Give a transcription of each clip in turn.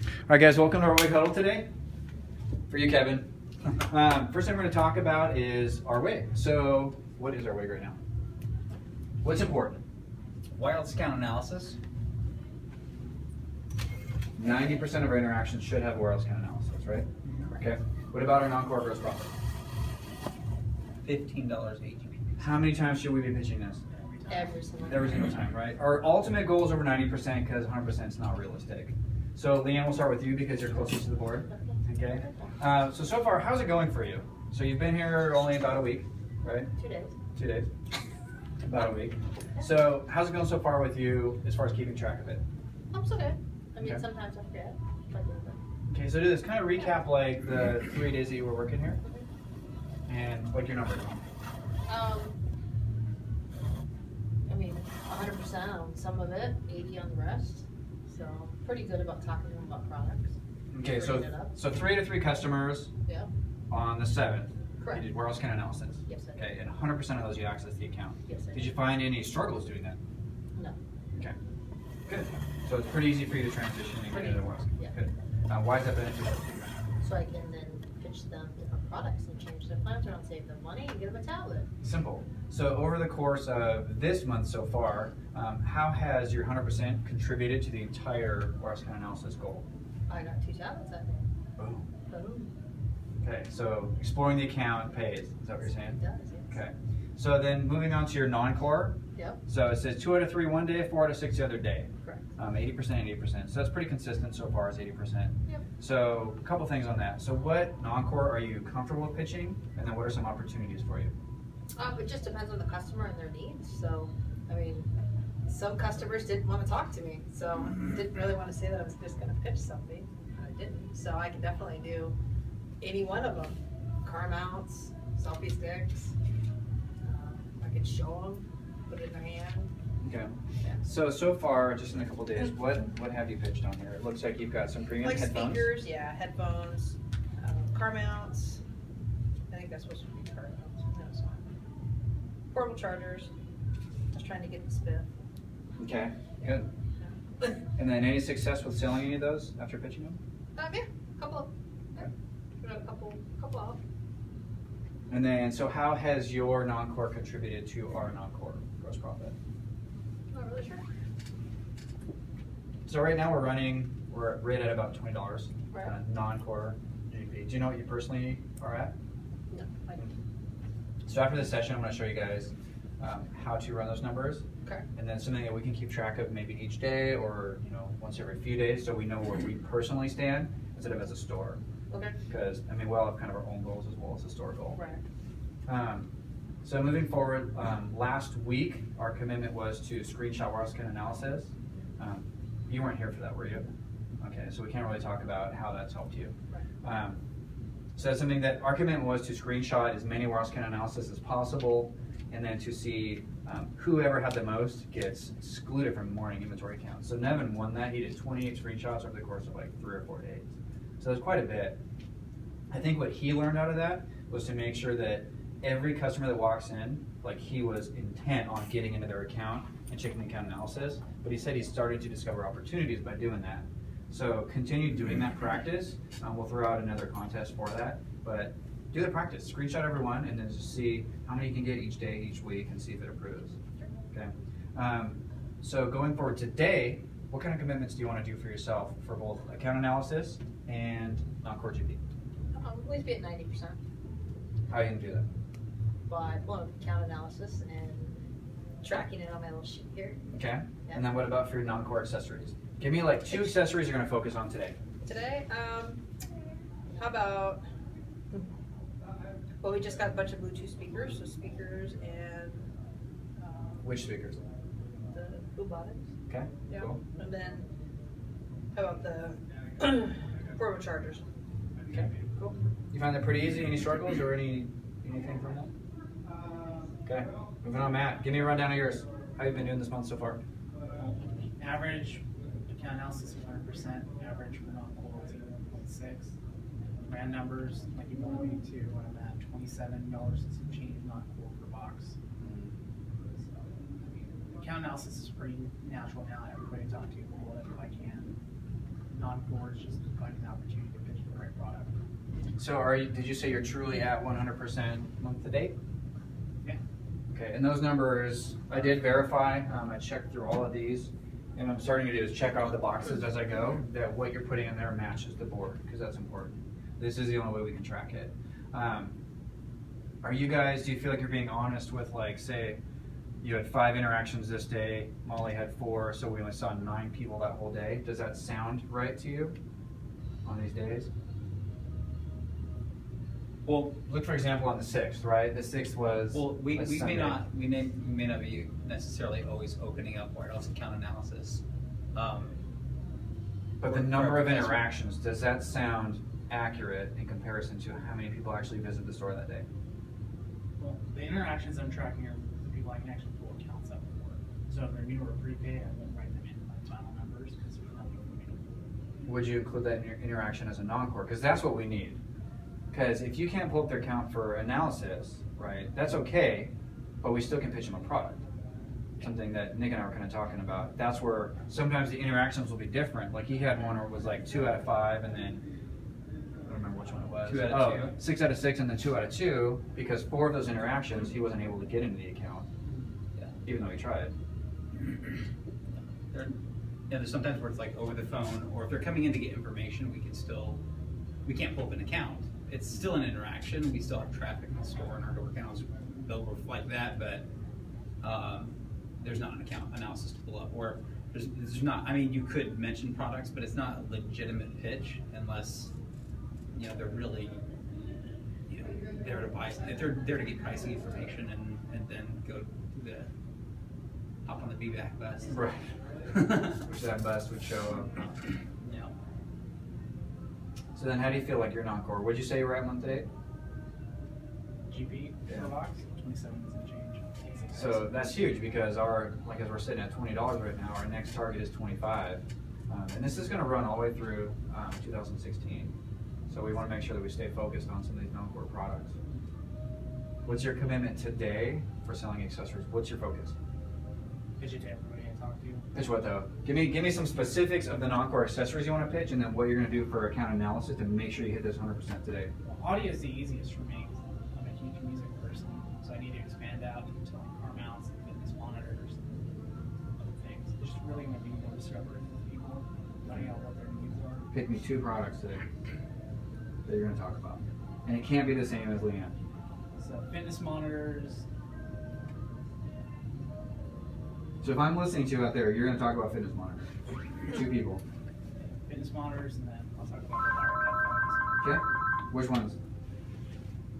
All right, guys, welcome to our WIG Huddle today. For you, Kevin. First thing we're going to talk about is our WIG. So, what is our WIG right now? What's important? Wireless account analysis. 90% of our interactions should have wireless account analysis, right? Okay. What about our non-core gross profit? $15 AGP. How many times should we be pitching this? Every single time, right? Our ultimate goal is over 90% because 100% is not realistic. So Leanne, we'll start with you because you're closest to the board. Okay. So far, how's it going for you? So you've been here only about a week, right? 2 days. 2 days. About a week. So how's it going so far with you as far as keeping track of it? I'm still good. I mean, Okay. sometimes I forget. Okay, so do this. Kind of recap like the 3 days that you were working here, and what your numbers. I mean, 100% on some of it, 80 on the rest. So pretty good about talking to them about products. Okay, Bringing it up. so 3 to 3 customers Yeah. on the 7th. Correct. You did wireless account analysis. Yes, I did. Okay, and 100% of those you accessed the account. Yes, I Did you find any struggles doing that? No. Okay, good. So it's pretty easy for you to transition and get into wireless. Yeah. Good. Why is that beneficial to you? So I can then pitch them different products and change their plans around, save them money, and give them a tablet. Simple. So over the course of this month so far, how has your 100% contributed to the entire wireless account analysis goal? I got 2 tablets that day. Boom. Boom. Okay, so exploring the account pays. Is that what you're saying? It does, yes. Okay. So then moving on to your non-core. Yep. So it says 2 out of 3 one day, 4 out of 6 the other day. Correct. 80% and 80%. So that's pretty consistent so far as 80%. Yep. So a couple things on that. So what non-core are you comfortable with pitching? And then what are some opportunities for you? It just depends on the customer and their needs. So, I mean, some customers didn't want to talk to me, so didn't really want to say that I was just going to pitch something. I didn't. So I can definitely do any one of them. Car mounts, selfie sticks. I could show them, put it in their hand. Okay. Yeah. So far, just in a couple days, what have you pitched on here? It looks like you've got some premium Like headphones. speakers, yeah, headphones, car mounts. I think that's supposed to be car mounts. No, it's not. Portable chargers. I was trying to get the spiff. Okay, good. Yeah. And then any success with selling any of those after pitching them? Yeah, a couple. Yeah. Put a couple out. And then, so how has your non-core contributed to our non-core gross profit? Not really sure. So right now we're right at about $20 Right. Non-core GP. Do you know what you personally are at? No, I don't. So after this session, I'm going to show you guys how to run those numbers, Okay. and then something that we can keep track of maybe each day or once every few days, so we know where we personally stand instead of as a store. Okay. Because I mean, we all have kind of our own goals as well as the store goal. Right. So moving forward, last week our commitment was to screenshot wireless account analysis. You weren't here for that, were you? Okay, so we can't really talk about how that's helped you. Right. So that's something that our commitment was to screenshot as many wireless account analysis as possible, and then to see whoever had the most gets excluded from morning inventory count. So Nevin won that. He did 28 screenshots over the course of like 3 or 4 days. So that's quite a bit. I think what he learned out of that was to make sure that every customer that walks in, like he was intent on getting into their account and checking the account analysis, but he said he started to discover opportunities by doing that. So continue doing that practice. We'll throw out another contest for that, but do the practice. Screenshot everyone and then just see how many you can get each day, each week, and see if it improves. Okay. So going forward today, what kind of commitments do you want to do for yourself for both account analysis and non-core GP? At least be at 90%. How are you going to do that? By account analysis and tracking it on my little sheet here. Okay. Yeah. And then what about for your non-core accessories? Give me like 2 accessories you're going to focus on today. Today, how about, well, we just got a bunch of Bluetooth speakers, so speakers and Which speakers? the Bluebottoms. Okay. Yeah. Cool. And then, how about the portable chargers? Okay. Cool. You find that pretty easy? Any struggles or anything from that? Okay. Moving on, Matt. Give me a rundown of yours. How you been doing this month so far? Average account analysis is 100%. Average for non-core is 1.6. Brand numbers, like you wanted me to, when I'm at $27 and some change non-core per box. So, I mean, account analysis is pretty natural now. Everybody I talk to will pull it if I can. non-core is just finding the opportunity to pitch the right product. So did you say you're truly at 100% month to date? Yeah. Okay, and those numbers, I did verify, I checked through all of these, and I'm starting to do is check off the boxes as I go, that what you're putting in there matches the board, because that's important. This is the only way we can track it. Do you feel like you're being honest with, like, say, you had 5 interactions this day, Molly had 4, so we only saw 9 people that whole day. Does that sound right to you on these days? Well, look for example on the 6th, right? The 6th was we Sunday. may not be necessarily always opening up wireless account analysis. But the number of interactions, does that sound accurate in comparison to how many people actually visit the store that day? Well, the interactions I'm tracking are the people I can actually pull accounts up for. So if they're new or prepaid, I won't write them in my final numbers because there's nothing for me to pull. Would you include that in your interaction as a non-core? Because that's what we need. Because if you can't pull up their account for analysis, right, that's okay, but we still can pitch them a product. Something that Nick and I were kind of talking about. That's where sometimes the interactions will be different. Like he had one where it was like 2 out of 5, and then I don't remember which one it was. 2 out of 2. 6 out of 6, and then 2 out of 2, because 4 of those interactions he wasn't able to get into the account, even though he tried. There's sometimes where it's like over the phone, or if they're coming in to get information, we can't pull up an account. It's still an interaction. We still have traffic in the store, and our door accounts they'll reflect that, but there's not an account analysis to pull up. Or there's not. I mean, you could mention products, but it's not a legitimate pitch unless they're really there to buy. If they're there to get pricing information and then go to hop on the BBAC bus. Right. Which that bus would show up. Yeah. So then how do you feel like you're non-core? Would you say you were at month to date? GP per box, 27 and change. So that's huge because as we're sitting at $20 right now, our next target is 25. And this is going to run all the way through 2016. So we want to make sure that we stay focused on some of these non-core products. What's your commitment today for selling accessories? What's your focus? Pitch it to everybody I talk to. Pitch what though? Give me some specifics of the non-core accessories you want to pitch, and then what you're going to do for account analysis to make sure you hit this 100% today. Well, audio is the easiest for me. I'm a huge music person, so I need to expand out into car mounts and fitness monitors and other things. It's just really going to be more discovery for people, finding out what their needs are. Pick me 2 products today that you're going to talk about, and it can't be the same as Leanne. So fitness monitors. So if I'm listening to you out there, you're going to talk about fitness monitors. 2 people. Fitness monitors, and then I'll talk about the wired headphones. Okay. Which ones?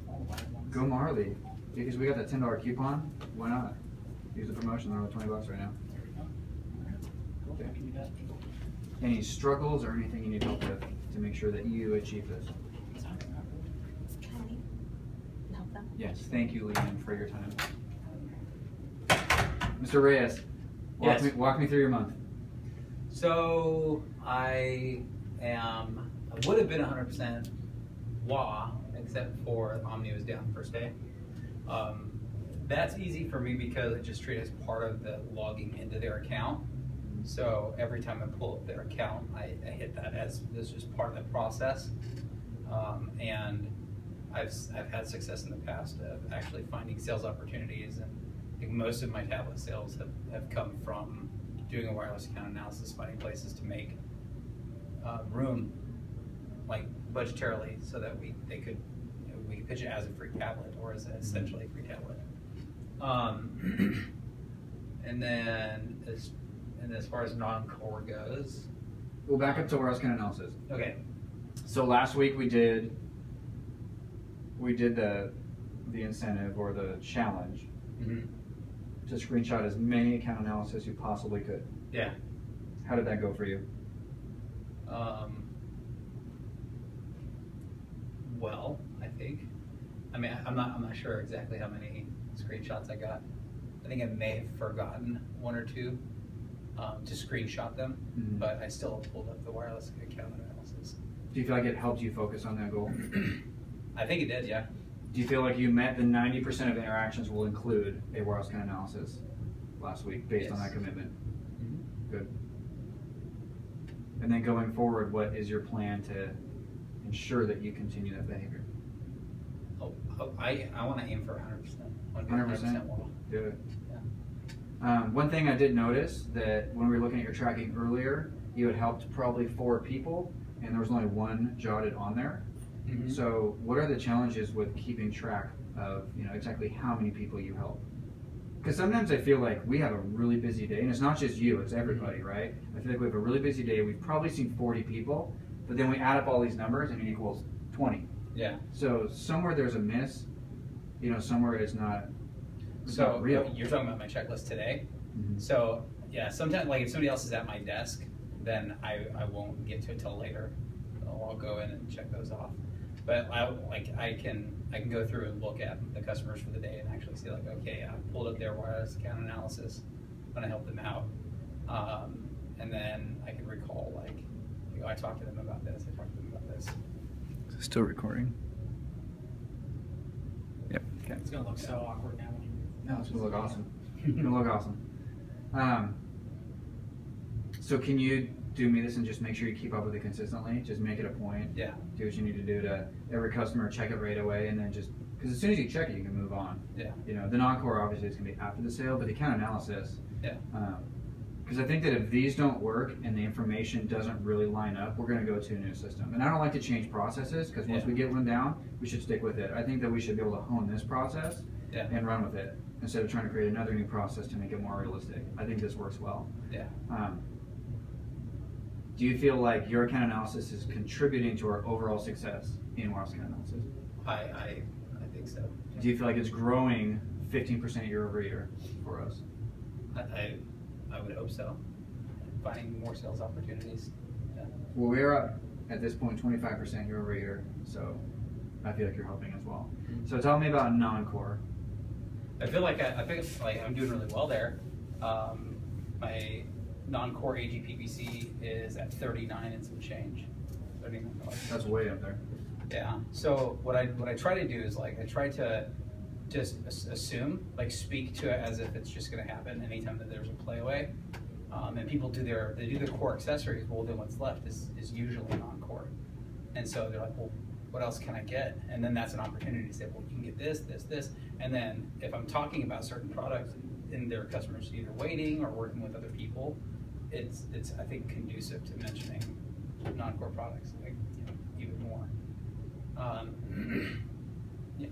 All the wired ones. Go Marley. Because we got that $10 coupon. Why not? Use the promotion. They're only $20 right now. There we go. All right. Cool. Okay. I can do that. Any struggles or anything you need help with to make sure that you achieve this? Can I help them? Yes. Thank you, Leanne, for your time. Mr. Reyes, walk me through your month. So I would have been 100% WA, except for Omni was down the first day. That's easy for me because I just treat it as part of the logging into their account. So every time I pull up their account, I hit that as this is part of the process. And I've had success in the past of actually finding sales opportunities, and I think most of my tablet sales have come from doing a wireless account analysis, finding places to make room, like budgetarily, so that we could pitch it as a free tablet or as essentially a free tablet. And then as far as non-core goes, We'll back up to warehouse account analysis. okay. So last week we did the incentive or the challenge to screenshot as many account analysis you possibly could. Yeah. How did that go for you? Well, I think. I mean, I'm not sure exactly how many screenshots I got. I think I may have forgotten 1 or 2 to screenshot them, but I still pulled up the wireless account analysis. Do you feel like it helped you focus on that goal? I think it did, yeah. Do you feel like you met the 90% of interactions will include a wireless account analysis last week based on that commitment? Good. And then going forward, what is your plan to ensure that you continue that behavior? I want to aim for 100%. 100%? Wall. Do it. Yeah. One thing I did notice that when we were looking at your tracking earlier, you had helped probably 4 people, and there was only 1 jotted on there. Mhm. So what are the challenges with keeping track of, you know, exactly how many people you help? Because sometimes I feel like we have a really busy day, and it's not just you, it's everybody, right? I feel like we have a really busy day. We've probably seen 40 people, but then we add up all these numbers and it equals 20. Yeah. So somewhere there's a miss, you know, somewhere it's not real. You're talking about my checklist today. Mhm. So yeah, sometimes like if somebody else is at my desk, then I won't get to it till later. I'll go in and check those off. But I can go through and look at the customers for the day and actually see like, okay, I pulled up their wireless account analysis when I helped them out, and then I can recall like, you know, I talked to them about this. I talked to them about this. Is it still recording? Yep. Okay. It's gonna look so awkward now when you. No, it's gonna look awesome. It's gonna look awesome. So can you do me this and just make sure you keep up with it consistently? Just make it a point. Yeah. Do what you need to do to every customer, check it right away, and then just, because as soon as you check it, you can move on. Yeah. You know, the non-core obviously is gonna be after the sale, but the account analysis. Yeah. Because I think that if these don't work and the information doesn't really line up, we're going to go to a new system. And I don't like to change processes because once we get one down, we should stick with it. I think that we should be able to hone this process and run with it instead of trying to create another new process to make it more realistic. I think this works well. Yeah. Do you feel like your account analysis is contributing to our overall success in wireless account analysis? I think so. Do you feel like it's growing 15% year over year for us? I would hope so. Finding more sales opportunities. Yeah. Well, we're up at this point 25% year over year, so I feel like you're helping as well. So tell me about non-core. I feel like I'm doing really well there. My non-core AGPBC is at 39 and some change. 39. That's way up there. Yeah. So what I try to do is like I try to just assume, like speak to it as if it's just going to happen anytime that there's a playaway. And people do their core accessories. Well, then what's left is usually non-core. And so they're like, well, what else can I get? And then that's an opportunity to say, well, you can get this, this, this. And then if I'm talking about certain products and their customers either waiting or working with other people, it's I think conducive to mentioning non-core products, like, you know, even more. Yeah.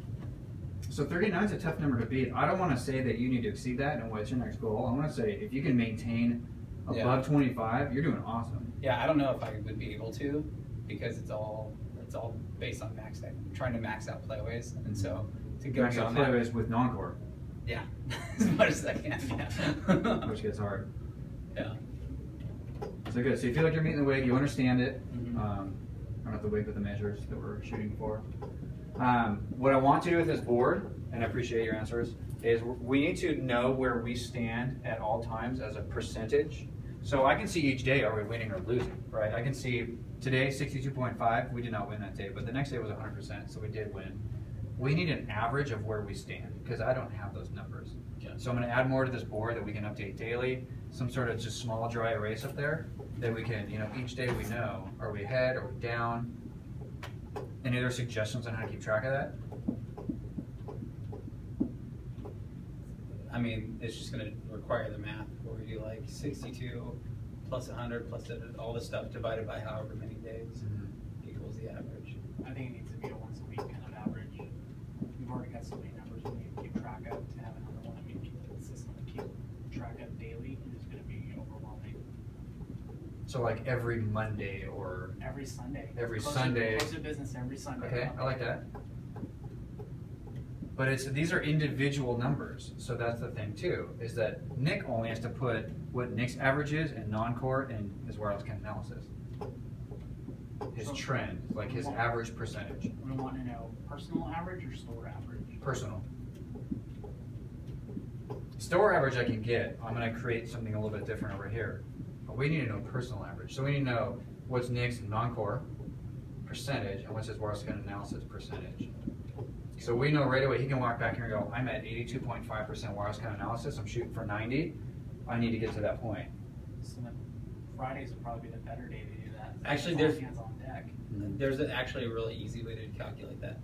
So 39 is a tough number to beat. I don't want to say that you need to exceed that and what's your next goal. I want to say if you can maintain above 25, you're doing awesome. Yeah, I don't know if I would be able to because it's all based on trying to max out playaways, and so to go Max out beyond playaways with non-core, yeah, as much as I can. Yeah. which gets hard. Yeah. So good. So you feel like you're meeting the WIG, you understand it. Mhm. Not the WIG, but the measures that we're shooting for. What I want to do with this board, and I appreciate your answers, is we need to know where we stand at all times as a percentage. So I can see each day, are we winning or losing, right? I can see today 62.5, we did not win that day, but the next day was 100%, so we did win. We need an average of where we stand, because I don't have those numbers. Yeah. So I'm going to add more to this board that we can update daily, some sort of just small dry erase up there that we can, you know, each day we know, are we ahead, are we down? Any other suggestions on how to keep track of that? I mean, it's just going to require the math where we do like 62 plus 100 plus all this stuff divided by however many days equals the average. I think it needs to be a once a week kind of average. We've already got so many numbers we need to keep track of to have another one. I mean, keep the system to keep track of daily is going to be overwhelming. So like every Monday or Every Sunday. Every Close Sunday. Close of business every Sunday. okay, I like that. But these are individual numbers, so that's the thing too, is that Nick only has to put what Nick's average is in non-core in his wireless account analysis. His trend, like his average percentage. We want to know personal average or store average? Personal. Store average I can get. I'm going to create something a little bit different over here. But we need to know personal average. So we need to know what's Nick's non-core percentage and what's his wireless account analysis percentage. So we know right away he can walk back here and go, I'm at 82.5% wireless account analysis. I'm shooting for 90. I need to get to that point. So then Fridays would probably be the better day to do that. Actually, It's all there's- hands on deck. There's actually a really easy way to calculate that,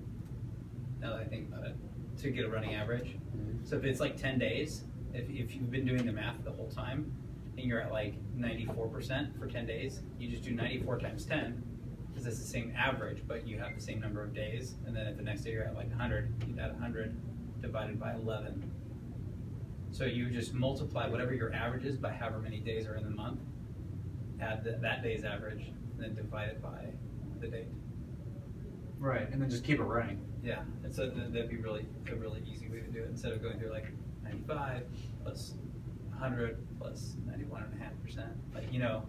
now that I think about it, to get a running average. So if it's like 10 days, if you've been doing the math the whole time, and you're at like 94% for 10 days, you just do 94 times 10, because it's the same average, but you have the same number of days, and then at the next day you're at like 100, you'd add 100 divided by 11. So you just multiply whatever your average is by however many days are in the month, add that day's average, and then divide it by the date. Right, and then just keep it running. Yeah, and so that'd be a really easy way to do it, instead of going through like 95 plus 100 plus 91.5%. Like, you know.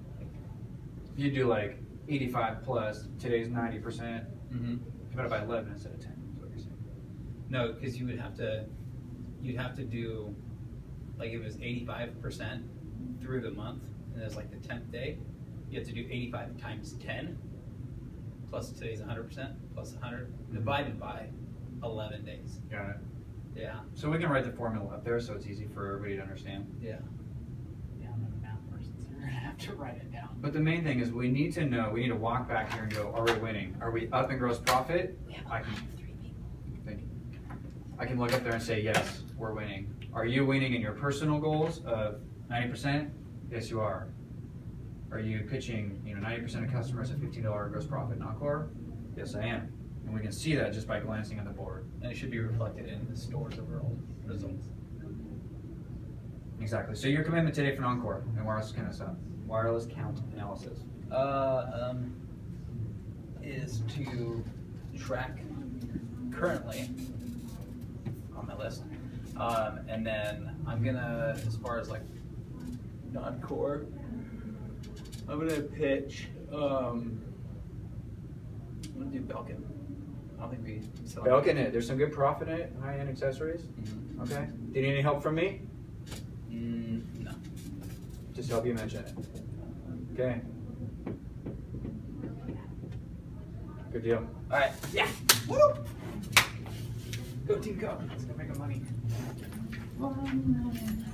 You do like 85 plus today's 90%, Mm-hmm. divided by 11 instead of 10. Is what you're saying. No, because you'd have to do, like, if it was 85% through the month, and it's like the 10th day, you have to do 85 times 10, plus today's 100%, plus 100, divided by 11 days. Got it. Yeah. So we can write the formula up there so it's easy for everybody to understand. Yeah. Yeah, I'm not a math person, so you're gonna have to write it down. But the main thing is we need to know, we need to walk back here and go, are we winning? Are we up in gross profit? I can, thank you. I can look up there and say, yes, we're winning. Are you winning in your personal goals of 90%? Yes, you are. Are you pitching, 90% of customers at $15 gross profit in Encore? Yes, I am. And we can see that just by glancing at the board. And it should be reflected in the store's overall results. Exactly. So your commitment today for Encore and wireless count analysis. Is to track currently on my list, and then I'm gonna, as far as like non-core, I'm gonna pitch. I'm gonna do Belkin. I don't think we sell Belkin it. There's some good profit in it. High-end accessories. Mm-hmm. Okay. Do you need any help from me? No. Just help you mention it. Okay. Good deal. All right. Yeah. Woo! Go team, go. Let's go make a money. One minute.